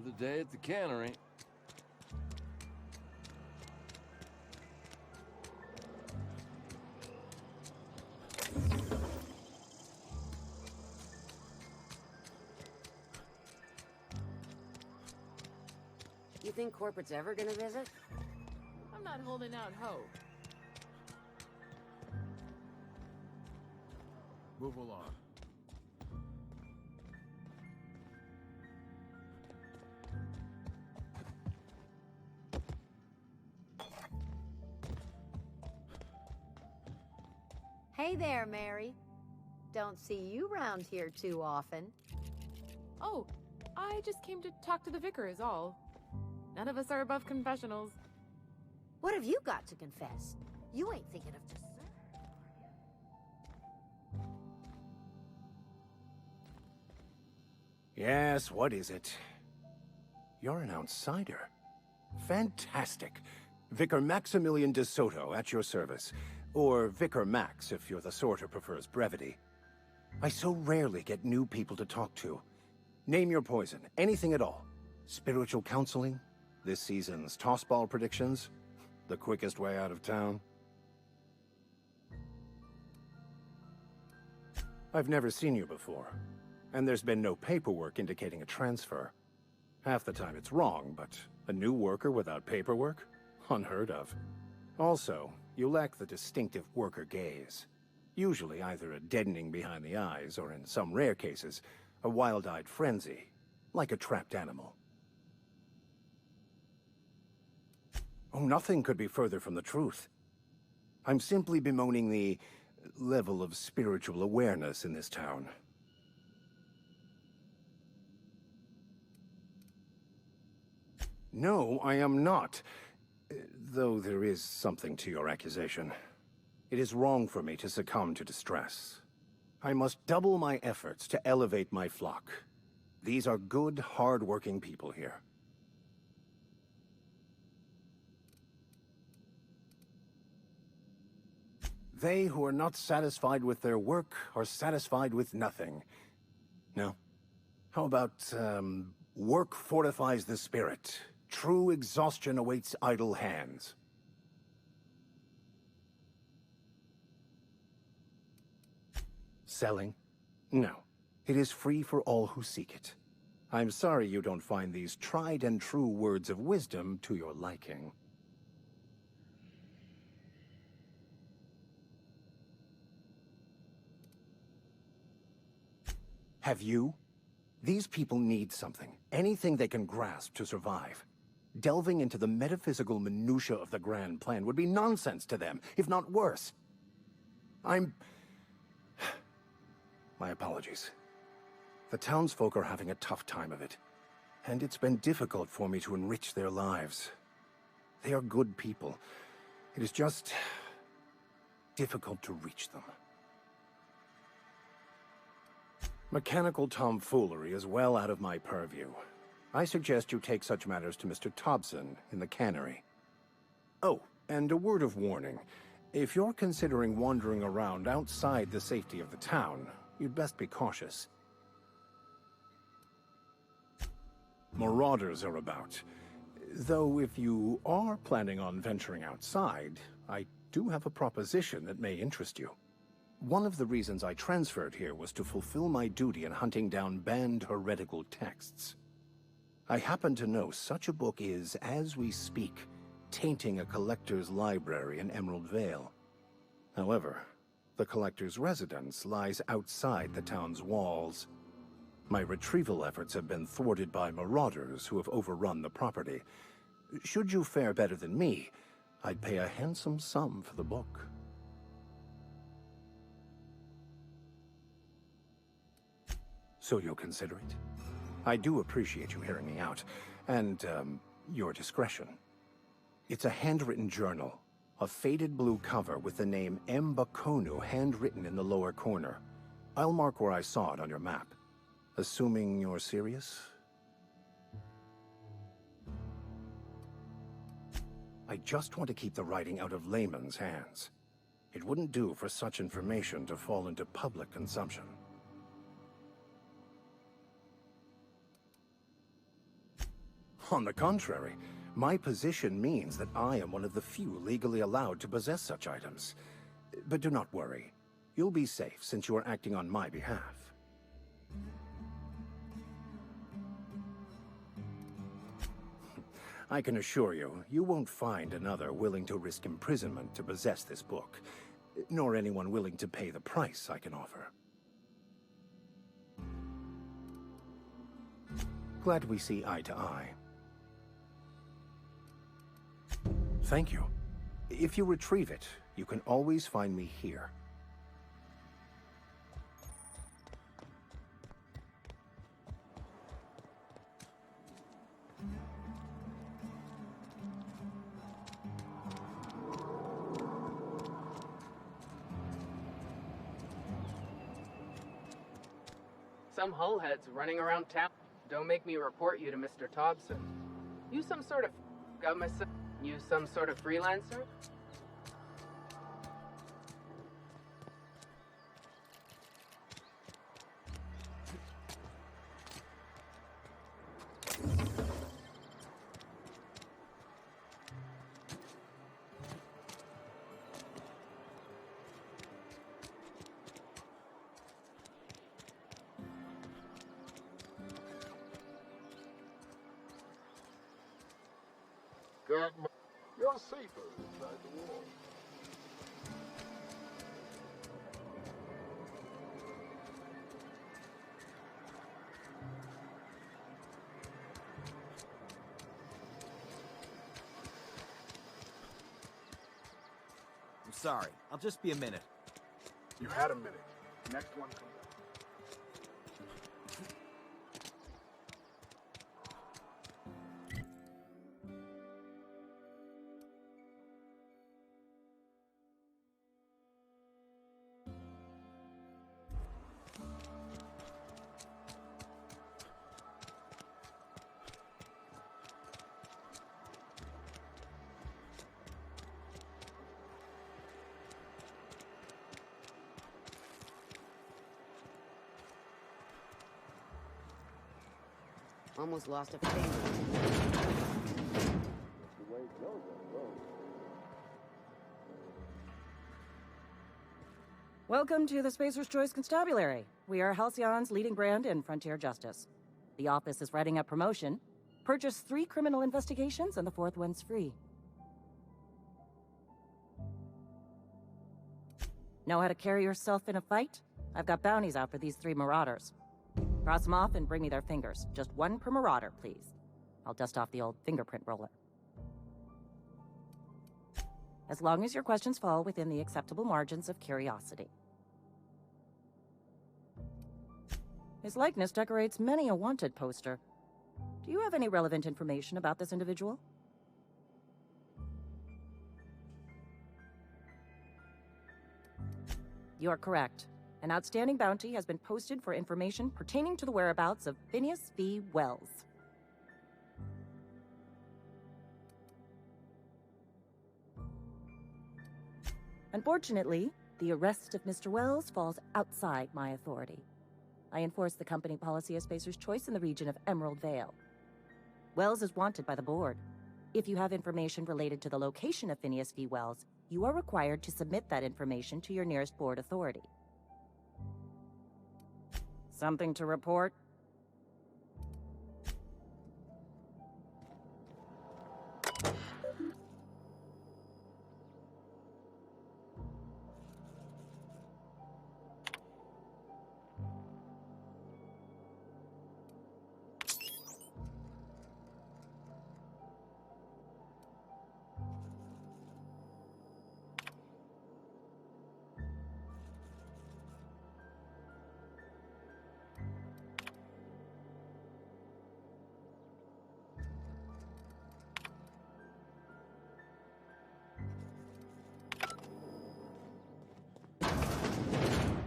Another day at the cannery. You think corporate's ever gonna visit? I'm not holding out hope. Move along. Hey there, Mary. Don't see you round here too often. Oh, I just came to talk to the vicar is all. None of us are above confessionals. What have you got to confess? You ain't thinking of dessert, are you? Yes, what is it? You're an outsider. Fantastic. Vicar Maximilian de Soto, at your service. Or Vicar Max, if you're the sort who prefers brevity. I so rarely get new people to talk to. Name your poison, anything at all. Spiritual counseling? This season's tossball predictions? The quickest way out of town? I've never seen you before, and there's been no paperwork indicating a transfer. Half the time it's wrong, but a new worker without paperwork? Unheard of. Also, you lack the distinctive worker gaze. Usually either a deadening behind the eyes, or in some rare cases, a wild-eyed frenzy, like a trapped animal. Oh, nothing could be further from the truth. I'm simply bemoaning the level of spiritual awareness in this town. No, I am not. Though there is something to your accusation. It is wrong for me to succumb to distress. I must double my efforts to elevate my flock. These are good, hard-working people here. They who are not satisfied with their work are satisfied with nothing. No? How about, work fortifies the spirit. True exhaustion awaits idle hands. Selling? No. It is free for all who seek it. I'm sorry you don't find these tried and true words of wisdom to your liking. Have you? These people need something. Anything they can grasp to survive. Delving into the metaphysical minutiae of the grand plan would be nonsense to them, if not worse. My apologies. The townsfolk are having a tough time of it, and it's been difficult for me to enrich their lives. They are good people. It is just difficult to reach them. Mechanical tomfoolery is well out of my purview. I suggest you take such matters to Mr. Thompson in the cannery. Oh, and a word of warning. If you're considering wandering around outside the safety of the town, you'd best be cautious. Marauders are about. Though if you are planning on venturing outside, I do have a proposition that may interest you. One of the reasons I transferred here was to fulfill my duty in hunting down banned heretical texts. I happen to know such a book is, as we speak, tainting a collector's library in Emerald Vale. However, the collector's residence lies outside the town's walls. My retrieval efforts have been thwarted by marauders who have overrun the property. Should you fare better than me, I'd pay a handsome sum for the book. So you'll consider it? I do appreciate you hearing me out, and, your discretion. It's a handwritten journal, a faded blue cover with the name M. Bakonu handwritten in the lower corner. I'll mark where I saw it on your map. Assuming you're serious? I just want to keep the writing out of layman's hands. It wouldn't do for such information to fall into public consumption. On the contrary, my position means that I am one of the few legally allowed to possess such items. But do not worry. You'll be safe since you are acting on my behalf. I can assure you, you won't find another willing to risk imprisonment to possess this book, nor anyone willing to pay the price I can offer. Glad we see eye to eye. Thank you. If you retrieve it, you can always find me here. Some hullheads running around town. Don't make me report you to Mr. Thompson. You some sort of government? You some sort of freelancer? You're safer inside the wall. I'm sorry. I'll just be a minute. You had a minute. Next one comes up. Almost lost a finger. Welcome to the Spacer's Choice Constabulary. We are Halcyon's leading brand in frontier justice. The office is writing up promotion. Purchase 3 criminal investigations and the 4th one's free. Know how to carry yourself in a fight? I've got bounties out for these 3 marauders. Cross them off and bring me their fingers. Just 1 per marauder, please. I'll dust off the old fingerprint roller. As long as your questions fall within the acceptable margins of curiosity. His likeness decorates many a wanted poster. Do you have any relevant information about this individual? You are correct. An outstanding bounty has been posted for information pertaining to the whereabouts of Phineas V. Wells. Unfortunately, the arrest of Mr. Wells falls outside my authority. I enforce the company policy of Spacer's Choice in the region of Emerald Vale. Wells is wanted by the board. If you have information related to the location of Phineas V. Wells, you are required to submit that information to your nearest board authority. Something to report?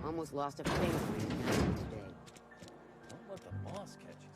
Almost lost a finger today. Don't let the boss catch you.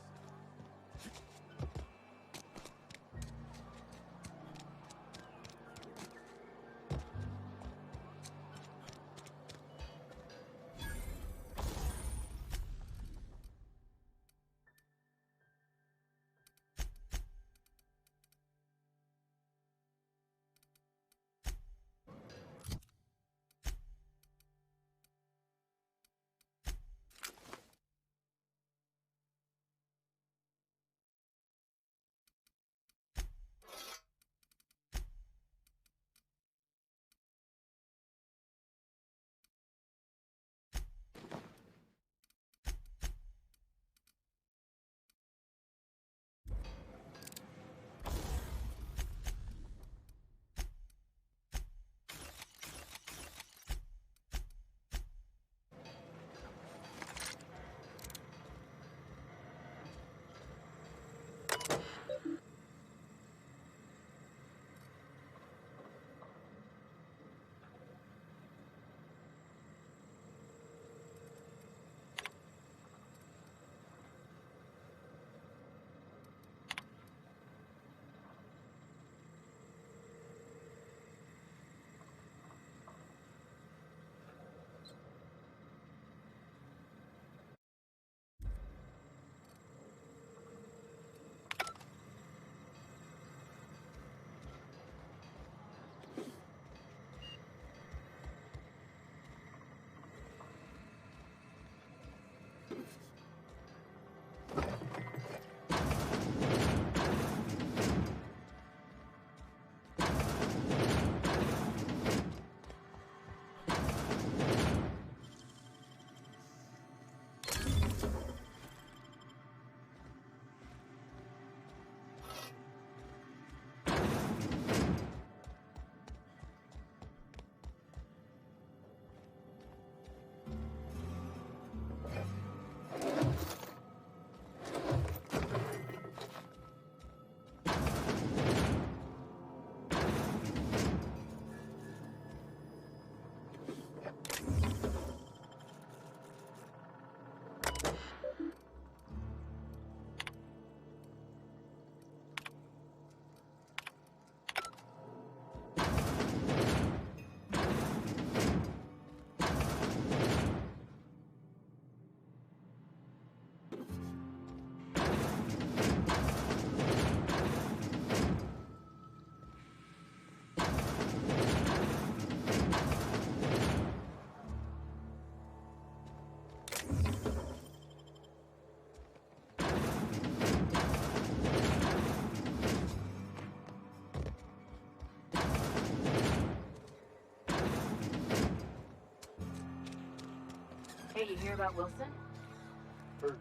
Hey, you hear about Wilson? Heard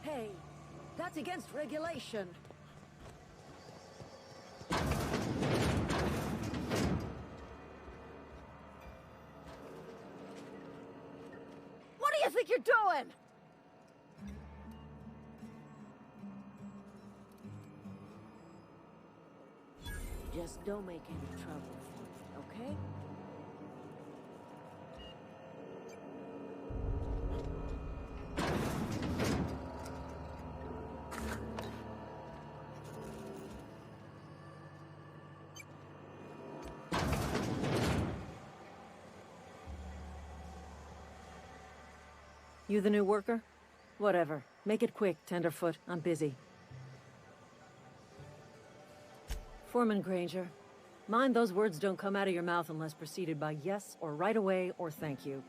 Hey, that's against regulation. What do you think you're doing? Just don't make any trouble for me, okay? You the new worker? Whatever. Make it quick, Tenderfoot. I'm busy. Foreman Granger, mind those words don't come out of your mouth unless preceded by yes or right away or thank you.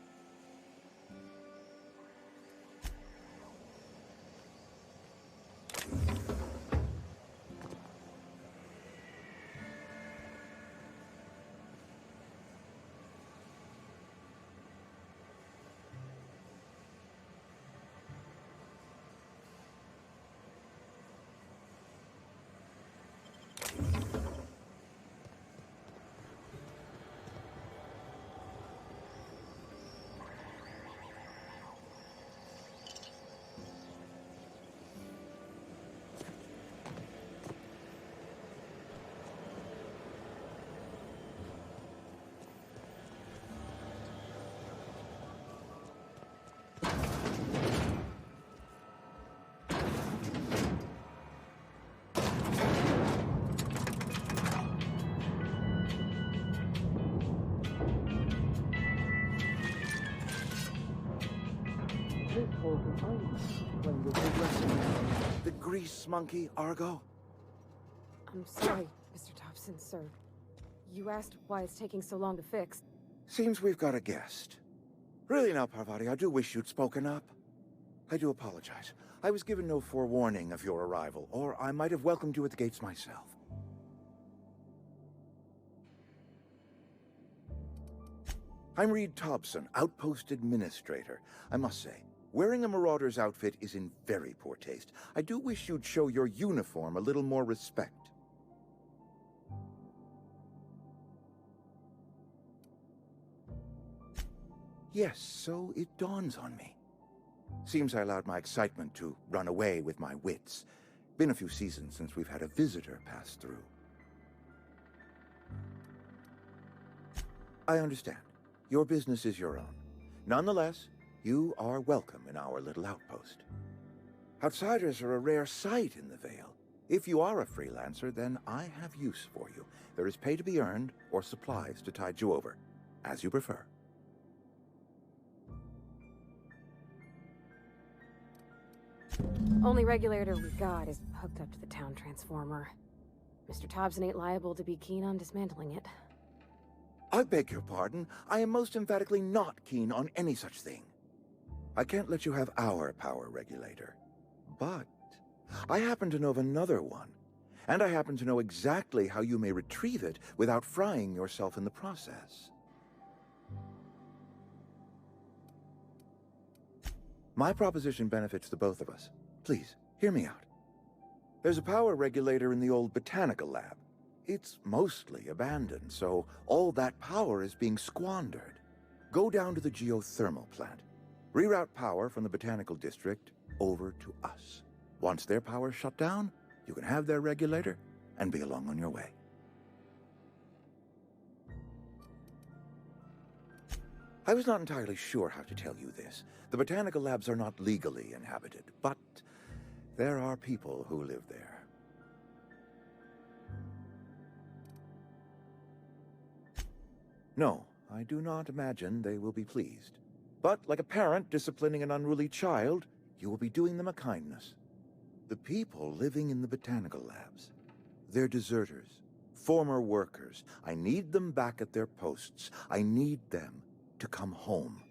The grease monkey, Argo? I'm sorry, Mr. Thompson, sir. You asked why it's taking so long to fix. Seems we've got a guest. Really now, Parvati, I do wish you'd spoken up. I do apologize. I was given no forewarning of your arrival, or I might have welcomed you at the gates myself. I'm Reed Thompson, Outpost Administrator. I must say, wearing a Marauder's outfit is in very poor taste. I do wish you'd show your uniform a little more respect. Yes, so it dawns on me. Seems I allowed my excitement to run away with my wits. Been a few seasons since we've had a visitor pass through. I understand. Your business is your own. Nonetheless, you are welcome in our little outpost. Outsiders are a rare sight in the Vale. If you are a freelancer, then I have use for you. There is pay to be earned, or supplies to tide you over, as you prefer. Only regulator we got is hooked up to the town transformer. Mr. Thompson ain't liable to be keen on dismantling it. I beg your pardon. I am most emphatically not keen on any such thing. I can't let you have our power regulator. But I happen to know of another one. And I happen to know exactly how you may retrieve it without frying yourself in the process. My proposition benefits the both of us. Please, hear me out. There's a power regulator in the old botanical lab. It's mostly abandoned, so all that power is being squandered. Go down to the geothermal plant. Reroute power from the botanical district over to us. Once their power's shut down, you can have their regulator and be along on your way. I was not entirely sure how to tell you this. The botanical labs are not legally inhabited, but there are people who live there. No, I do not imagine they will be pleased. But like a parent disciplining an unruly child, you will be doing them a kindness. The people living in the botanical labs, they're deserters, former workers. I need them back at their posts. I need them to come home.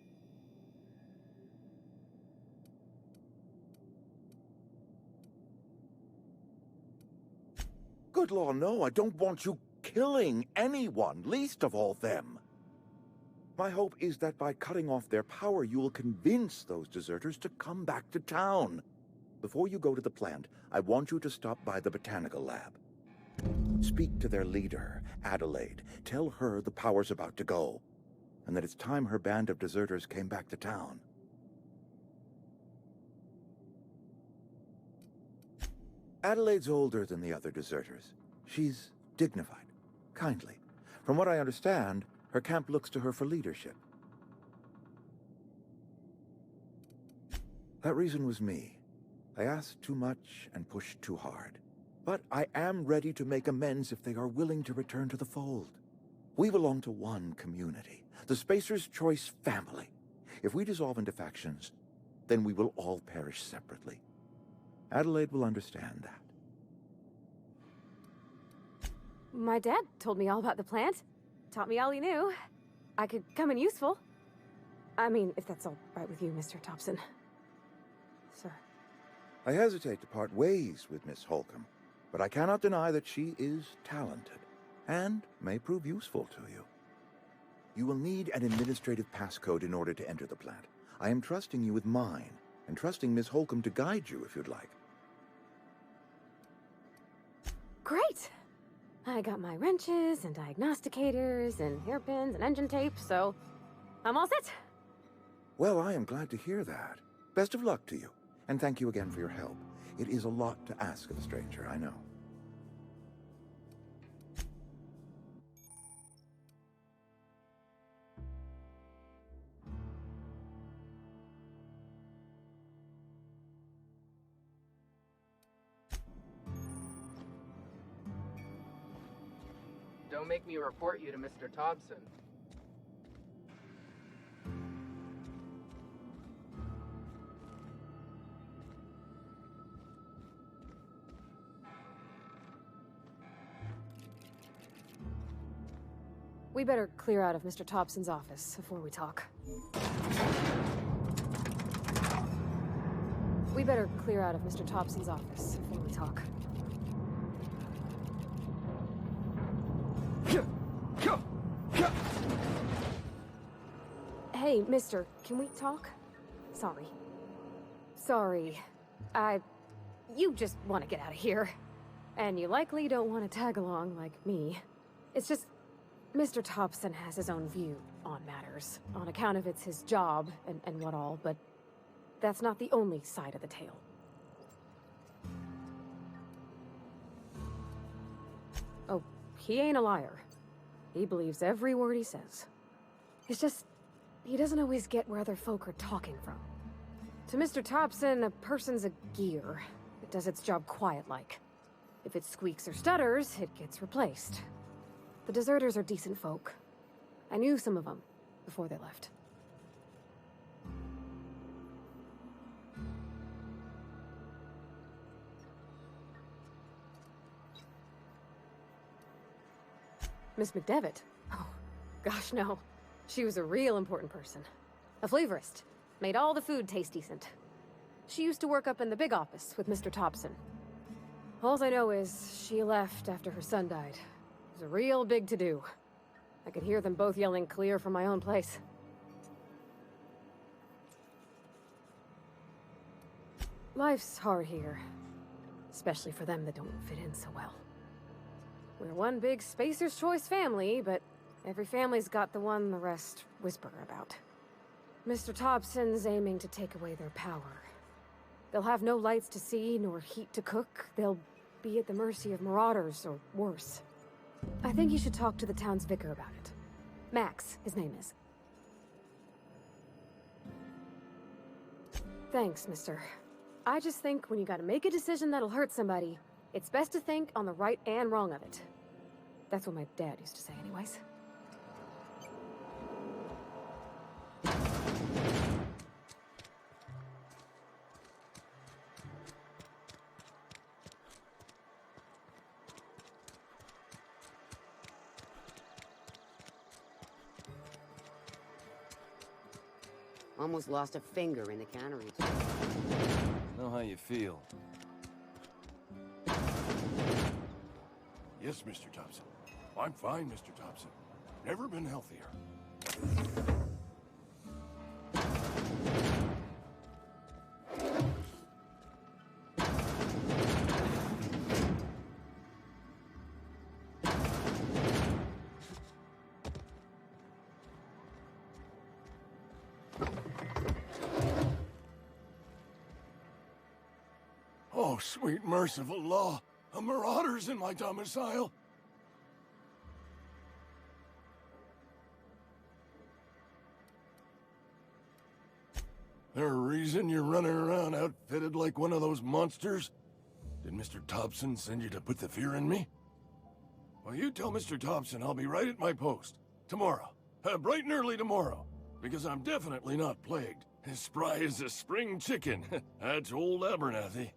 Good law, no, I don't want you killing anyone, least of all them. My hope is that by cutting off their power, you will convince those deserters to come back to town. Before you go to the plant, I want you to stop by the botanical lab. Speak to their leader, Adelaide. Tell her the power's about to go, and that it's time her band of deserters came back to town. Adelaide's older than the other deserters. She's dignified, kindly. From what I understand, her camp looks to her for leadership. That reason was me. I asked too much and pushed too hard. But I am ready to make amends if they are willing to return to the fold. We belong to one community, the Spacer's Choice family. If we dissolve into factions, then we will all perish separately. Adelaide will understand that. My dad told me all about the plant. Taught me all he knew. I could come in useful. I mean, if that's all right with you, Mr. Thompson. Sir. I hesitate to part ways with Miss Holcomb, but I cannot deny that she is talented and may prove useful to you. You will need an administrative passcode in order to enter the plant. I am trusting you with mine, and trusting Miss Holcomb to guide you if you'd like. Great! I got my wrenches and diagnosticators and hairpins and engine tape, so I'm all set. Well, I am glad to hear that. Best of luck to you, and thank you again for your help. It is a lot to ask of a stranger, I know. Don't make me report you to Mr. Thompson. We better clear out of Mr. Thompson's office before we talk. We better clear out of Mr. Thompson's office before we talk. Hey, mister, can we talk? Sorry. You just want to get out of here. And you likely don't want to tag along like me. It's just, Mr. Thompson has his own view on matters, on account of it's his job and what all, but that's not the only side of the tale. Oh, he ain't a liar. He believes every word he says. It's just, he doesn't always get where other folk are talking from. To Mr. Thompson, a person's a gear. It does its job quiet-like. If it squeaks or stutters, it gets replaced. The deserters are decent folk. I knew some of them before they left. Miss McDevitt? Oh, gosh, no. She was a real important person. A flavorist. Made all the food taste decent. She used to work up in the big office with Mr. Thompson. All I know is she left after her son died. It was a real big to-do. I could hear them both yelling clear from my own place. Life's hard here. Especially for them that don't fit in so well. We're one big Spacer's Choice family, but every family's got the one the rest whisper about. Mr. Thompson's aiming to take away their power. They'll have no lights to see, nor heat to cook. They'll be at the mercy of marauders, or worse. I think you should talk to the town's vicar about it. Max, his name is. Thanks, mister. I just think when you gotta make a decision that'll hurt somebody, it's best to think on the right and wrong of it. That's what my dad used to say anyways. Almost lost a finger in the cannery. Know how you feel. Yes, Mr. Thompson. I'm fine, Mr. Thompson. Never been healthier. Oh, sweet merciful law! A marauder's in my domicile! There a reason you're running around outfitted like one of those monsters? Did Mr. Thompson send you to put the fear in me? Well, you tell Mr. Thompson I'll be right at my post. Tomorrow. Bright and early tomorrow. Because I'm definitely not plagued. As spry as a spring chicken. That's old Abernathy.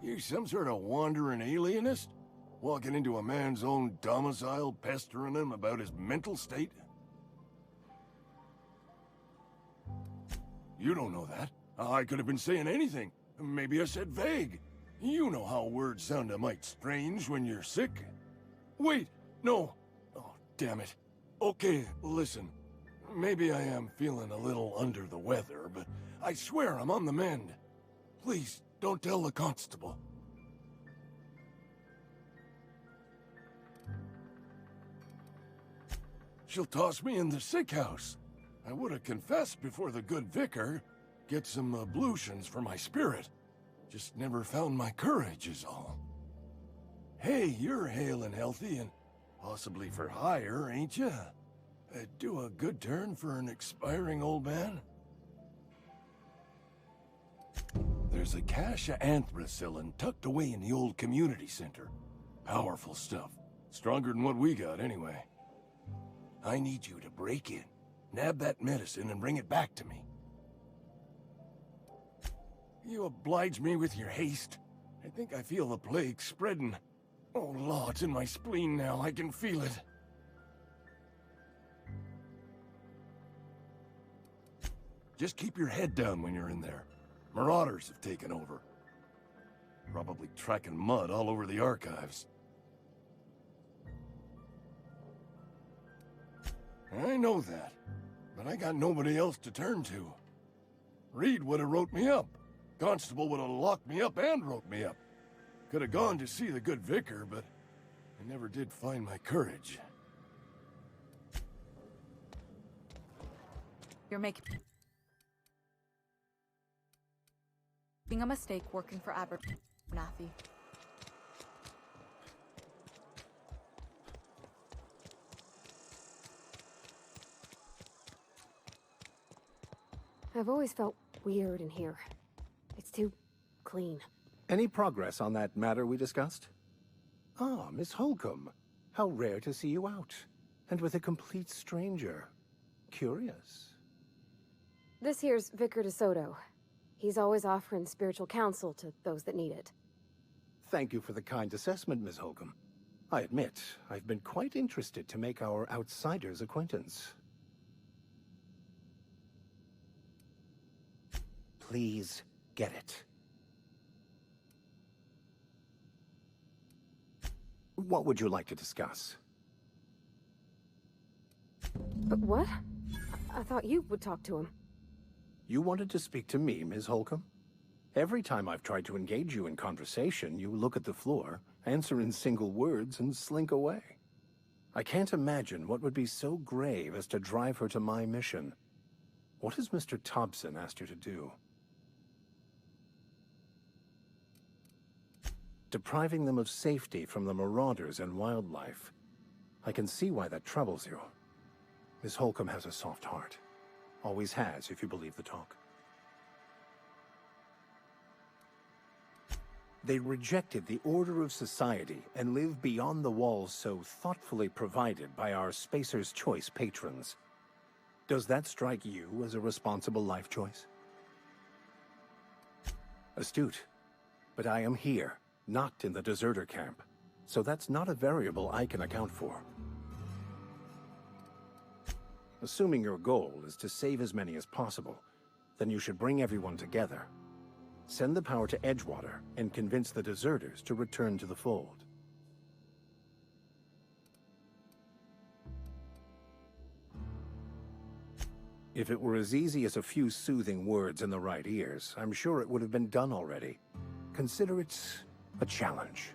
You some sort of wandering alienist? Walking into a man's own domicile, pestering him about his mental state? You don't know that. I could have been saying anything. Maybe I said vague. You know how words sound a mite strange when you're sick. Wait, no. Oh, damn it. Okay, listen. Maybe I am feeling a little under the weather, but I swear I'm on the mend. Please, don't tell the constable. She'll toss me in the sick house. I would have confessed before the good vicar. Get some ablutions for my spirit. Just never found my courage is all. Hey, you're hale and healthy and possibly for hire, ain't you? Do a good turn for an expiring old man? There's a cache of anthracillin tucked away in the old community center. Powerful stuff. Stronger than what we got, anyway. I need you to break in, nab that medicine, and bring it back to me. You oblige me with your haste. I think I feel the plague spreading. Oh, Law, it's in my spleen now. I can feel it. Just keep your head down when you're in there. Marauders have taken over. Probably tracking mud all over the archives. I know that, but I got nobody else to turn to. Reed would have wrote me up. Constable would have locked me up and wrote me up. Could have gone to see the good vicar, but I never did find my courage. You're making a mistake working for Abernathy. I've always felt weird in here. It's too clean. Any progress on that matter we discussed? Ah, Miss Holcomb. How rare to see you out. And with a complete stranger. Curious. This here's Vicar DeSoto. He's always offering spiritual counsel to those that need it. Thank you for the kind assessment, Miss Holcomb. I admit, I've been quite interested to make our outsider's acquaintance. Please get it. What would you like to discuss? But what? I thought you would talk to him. You wanted to speak to me, Ms. Holcomb? Every time I've tried to engage you in conversation, you look at the floor, answer in single words, and slink away. I can't imagine what would be so grave as to drive her to my mission. What has Mr. Thompson asked her to do? Depriving them of safety from the marauders and wildlife. I can see why that troubles you. Miss Holcomb has a soft heart. Always has, if you believe the talk. They rejected the order of society and live beyond the walls so thoughtfully provided by our Spacer's Choice patrons. Does that strike you as a responsible life choice? Astute. But I am here, not in the deserter camp, so that's not a variable I can account for. Assuming your goal is to save as many as possible, then you should bring everyone together. Send the power to Edgewater and convince the deserters to return to the fold. If it were as easy as a few soothing words in the right ears, I'm sure it would have been done already. Consider it a challenge.